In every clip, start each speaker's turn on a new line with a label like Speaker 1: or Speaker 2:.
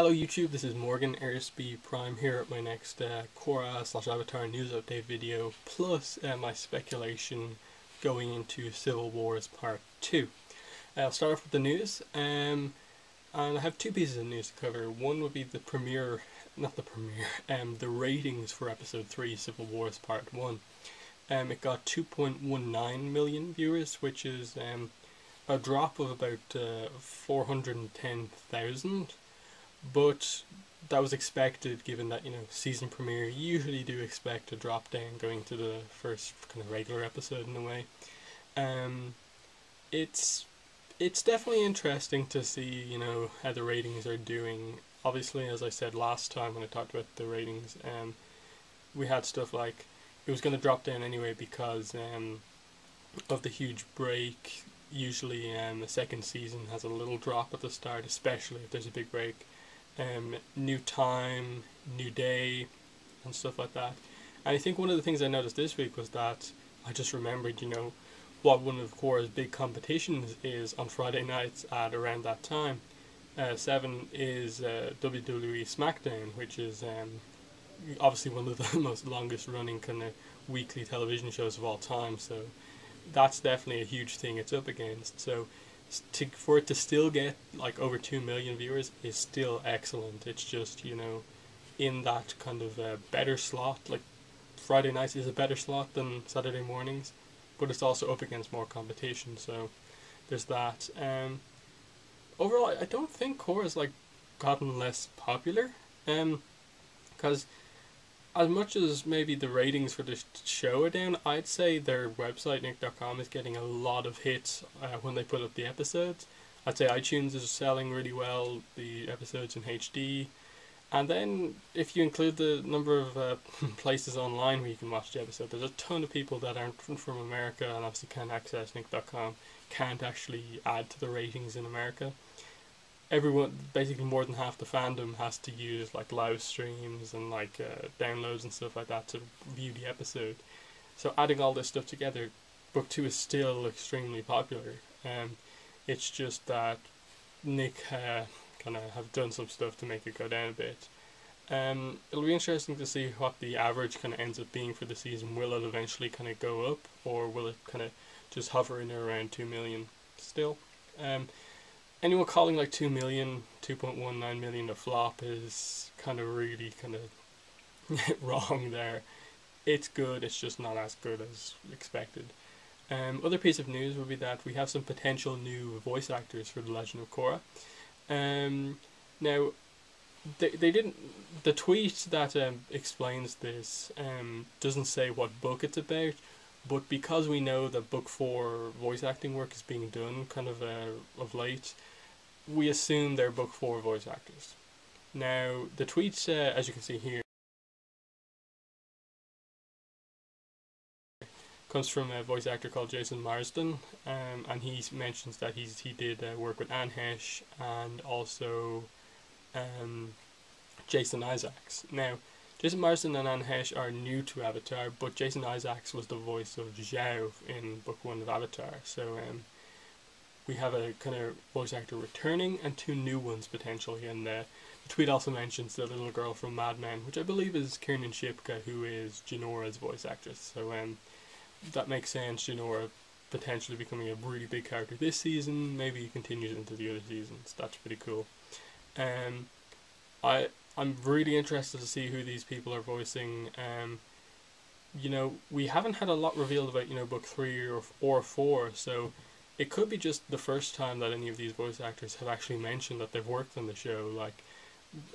Speaker 1: Hello YouTube, this is Morgan, Airspeed Prime here at my next Korra/Avatar news update video, plus my speculation going into Civil Wars Part 2. I'll start off with the news, and I have two pieces of news to cover. One would be the the ratings for Episode 3, Civil Wars Part 1. It got 2.19 million viewers, which is a drop of about 410,000. But that was expected, given that, season premiere usually do expect a drop down going to the first kind of regular episode in a way. It's definitely interesting to see, how the ratings are doing. Obviously, as I said last time when I talked about the ratings, we had stuff like it was going to drop down anyway because of the huge break. Usually, the second season has a little drop at the start, especially if there's a big break. New time, new day, and stuff like that. And I think one of the things I noticed this week was that I just remembered, what one of Korra's big competitions is on Friday nights at around that time. 7 is WWE SmackDown, which is obviously one of the most longest running kind of weekly television shows of all time. So that's definitely a huge thing it's up against. So for it to still get like over 2 million viewers is still excellent. It's just, in that kind of better slot. Like Friday nights is a better slot than Saturday mornings, but it's also up against more competition, so there's that. Overall, I don't think Korra's like gotten less popular, because as much as maybe the ratings for the show are down, I'd say their website, nick.com, is getting a lot of hits when they put up the episodes. I'd say iTunes is selling really well, the episodes in HD. And then if you include the number of places online where you can watch the episode, there's a ton of people that aren't from America and obviously can't access nick.com, can't actually add to the ratings in America. Everyone, basically more than half the fandom, has to use like live streams and like downloads and stuff like that to view the episode. So adding all this stuff together, book 2 is still extremely popular. It's just that Nick kind of have done some stuff to make it go down a bit. It'll be interesting to see what the average kind of ends up being for the season. Will it eventually kind of go up, or will it kind of just hover in around 2 million still? Anyone calling like 2 million, 2.19 million a flop is kind of really kind of wrong there. It's good, it's just not as good as expected. Other piece of news would be that we have some potential new voice actors for The Legend of Korra. Now, they didn't. The tweet that explains this doesn't say what book it's about, but because we know that book 4 voice acting work is being done kind of late, we assume they're book 4 voice actors. Now, the tweet, as you can see here, comes from a voice actor called Jason Marsden, and he mentions that he did work with Anne Hesh and also Jason Isaacs. Now, Jason Marsden and Anne Hesh are new to Avatar, but Jason Isaacs was the voice of Zhao in book 1 of Avatar, so we have a kind of voice actor returning and 2 new ones potentially, and the tweet also mentions the little girl from Mad Men, which I believe is Kiernan Shipka, who is Janora's voice actress, so that makes sense. Janora potentially becoming a really big character this season, maybe he continues into the other seasons. That's pretty cool. I'm really interested to see who these people are voicing. We haven't had a lot revealed about, book 3 or 4, so it could be just the first time that any of these voice actors have actually mentioned that they've worked on the show. Like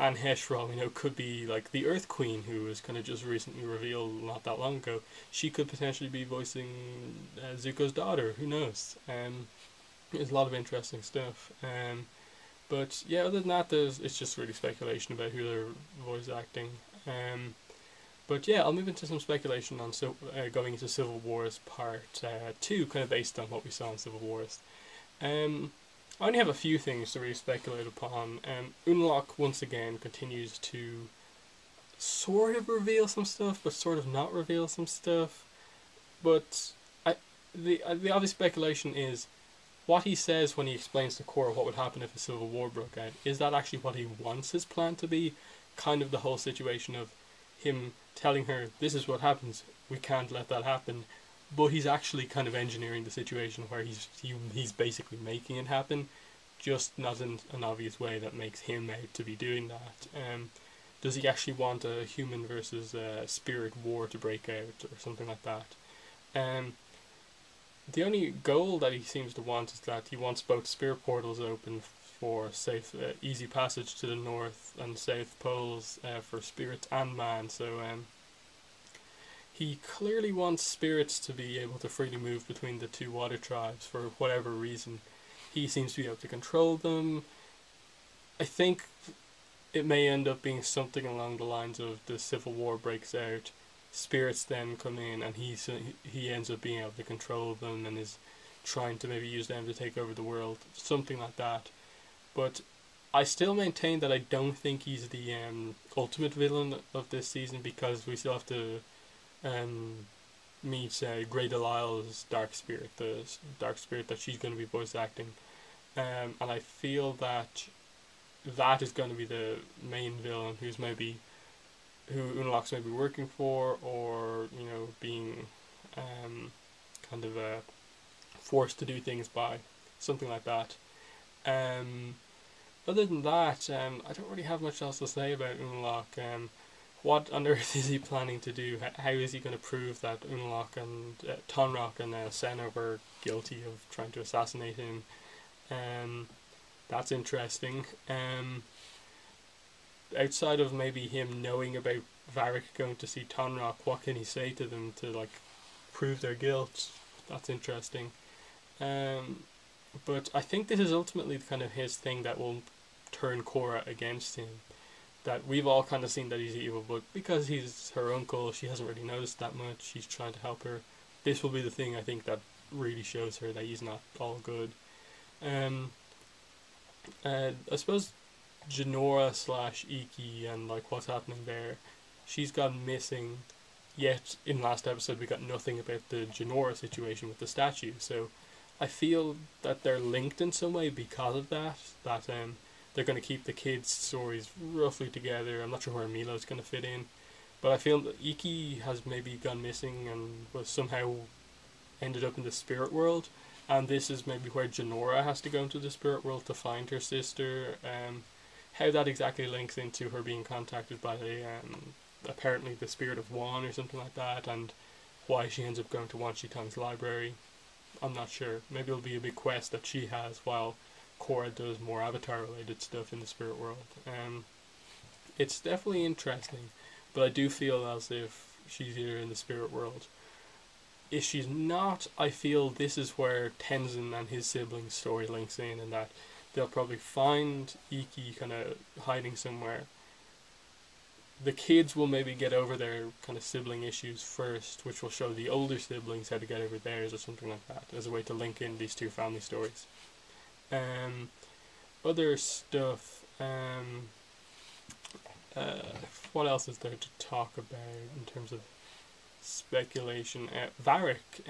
Speaker 1: Anne Hesh, for all we know, could be like the Earth Queen, who was kind of just recently revealed not that long ago. She could potentially be voicing Zuko's daughter. Who knows? There's a lot of interesting stuff. But yeah, other than that, it's just really speculation about who they're voice acting. But yeah, I'll move into some speculation on going into Civil Wars Part 2, kind of based on what we saw in Civil Wars. I only have a few things to really speculate upon. Unlock once again continues to sort of reveal some stuff, but sort of not reveal some stuff. But the obvious speculation is what he says when he explains to Korra what would happen if a civil war broke out, is that actually what he wants his plan to be? Kind of the whole situation of him telling her, this is what happens, we can't let that happen. But he's actually kind of engineering the situation where he's basically making it happen, just not in an obvious way that makes him out to be doing that. Does he actually want a human versus a spirit war to break out or something like that? Um, the only goal that he seems to want is that he wants both spirit portals open for safe, easy passage to the north and south poles for spirits and man. So he clearly wants spirits to be able to freely move between the two water tribes for whatever reason. He seems to be able to control them. I think it may end up being something along the lines of the civil war breaks out, spirits then come in, and he ends up being able to control them and is trying to maybe use them to take over the world, something like that. But I still maintain that I don't think he's the ultimate villain of this season, because we still have to meet Grey Delisle's Dark Spirit, the Dark Spirit that she's going to be voice acting, and I feel that that is going to be the main villain who Unalaq's maybe working for, or being kind of forced to do things by, something like that. Um, Other than that, I don't really have much else to say about Unalaq. What on earth is he planning to do? How is he going to prove that Unalaq and Tonrock and Senna were guilty of trying to assassinate him? That's interesting. Outside of maybe him knowing about Varric going to see Tonrock, what can he say to them to prove their guilt? That's interesting. But I think this is ultimately kind of his thing that will turn Korra against him. That we've all kind of seen that he's evil, but because he's her uncle, she hasn't really noticed that much. She's trying to help her. This will be the thing, I think, that really shows her that he's not all good. I suppose Janora slash Iki and what's happening there, she's gone missing. Yet in last episode we got nothing about the Janora situation with the statue. So I feel that they're linked in some way because of that. That they're going to keep the kids' stories roughly together. I'm not sure where Milo's going to fit in, but I feel that Iki has maybe gone missing and was somehow ended up in the spirit world, and this is maybe where Janora has to go into the spirit world to find her sister. How that exactly links into her being contacted by apparently the spirit of Wan or something like that, and why she ends up going to Wan Shi Tong's library, I'm not sure. Maybe it'll be a big quest that she has while Korra does more Avatar related stuff in the spirit world. It's definitely interesting, but I do feel as if she's either in the spirit world. If she's not, I feel this is where Tenzin and his siblings' story links in, and that they'll probably find Iki kind of hiding somewhere. The kids will maybe get over their kind of sibling issues first, which will show the older siblings how to get over theirs or something like that, as a way to link in these two family stories. Other stuff, what else is there to talk about in terms of speculation? Varric,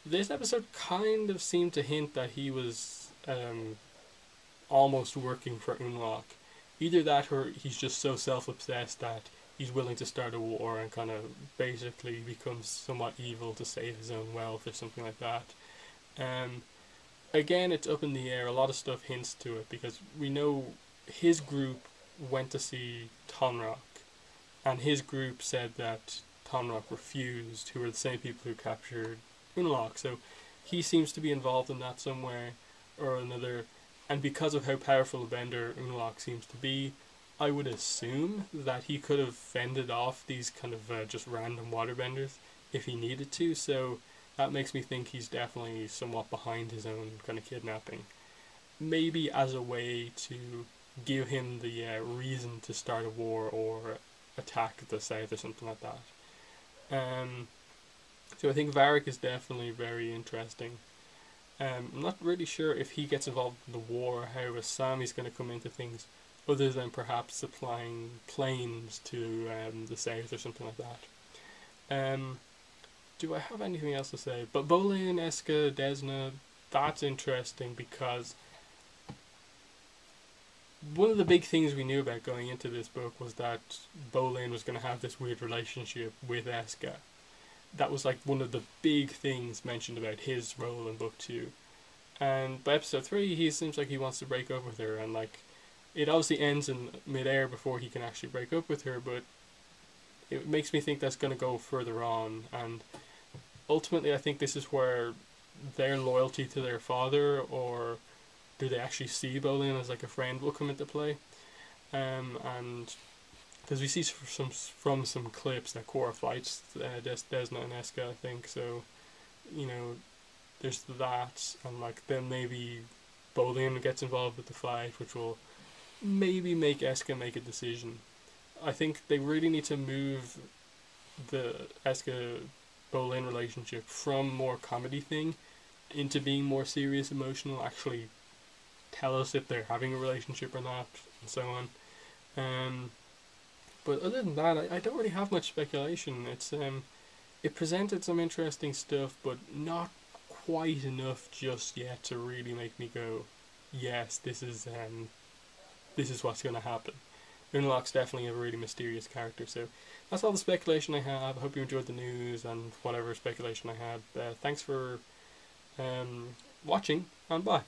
Speaker 1: this episode kind of seemed to hint that he was almost working for Unalaq. Either that, or he's just so self-obsessed that he's willing to start a war and kind of basically becomes somewhat evil to save his own wealth or something like that. Again, it's up in the air. A lot of stuff hints to it, because we know his group went to see Tonrock, and his group said that Tonrock refused, who were the same people who captured Unalaq. So he seems to be involved in that some way or another. And because of how powerful a bender Unalaq seems to be, I would assume that he could have fended off these kind of just random waterbenders if he needed to. So that makes me think he's definitely somewhat behind his own kind of kidnapping. Maybe as a way to give him the reason to start a war or attack the south or something like that. So I think Varric is definitely very interesting. I'm not really sure if he gets involved in the war, how Asami's going to come into things, other than perhaps supplying planes to the south or something like that. Do I have anything else to say? But Bolin, Eska, Desna, that's interesting because one of the big things we knew about going into this book was that Bolin was going to have this weird relationship with Eska. That was like one of the big things mentioned about his role in book 2. And by episode 3, he seems like he wants to break up with her, and like it obviously ends in midair before he can actually break up with her, but it makes me think that's going to go further on, and ultimately I think this is where their loyalty to their father, or do they actually see Bolin as like a friend, will come into play. And because we see from some clips that Korra fights Desna and Eska, I think so. You know, there's that, and like then maybe Bolin gets involved with the fight, which will maybe make Eska make a decision. I think they really need to move the Eska Bolin relationship from more comedy thing into being more serious, emotional. Actually, tell us if they're having a relationship or not, and so on. But other than that, I don't really have much speculation. It presented some interesting stuff, but not quite enough just yet to really make me go, yes, this is what's going to happen. Unlock's definitely a really mysterious character. So that's all the speculation I have. I hope you enjoyed the news and whatever speculation I had. Thanks for watching, and bye.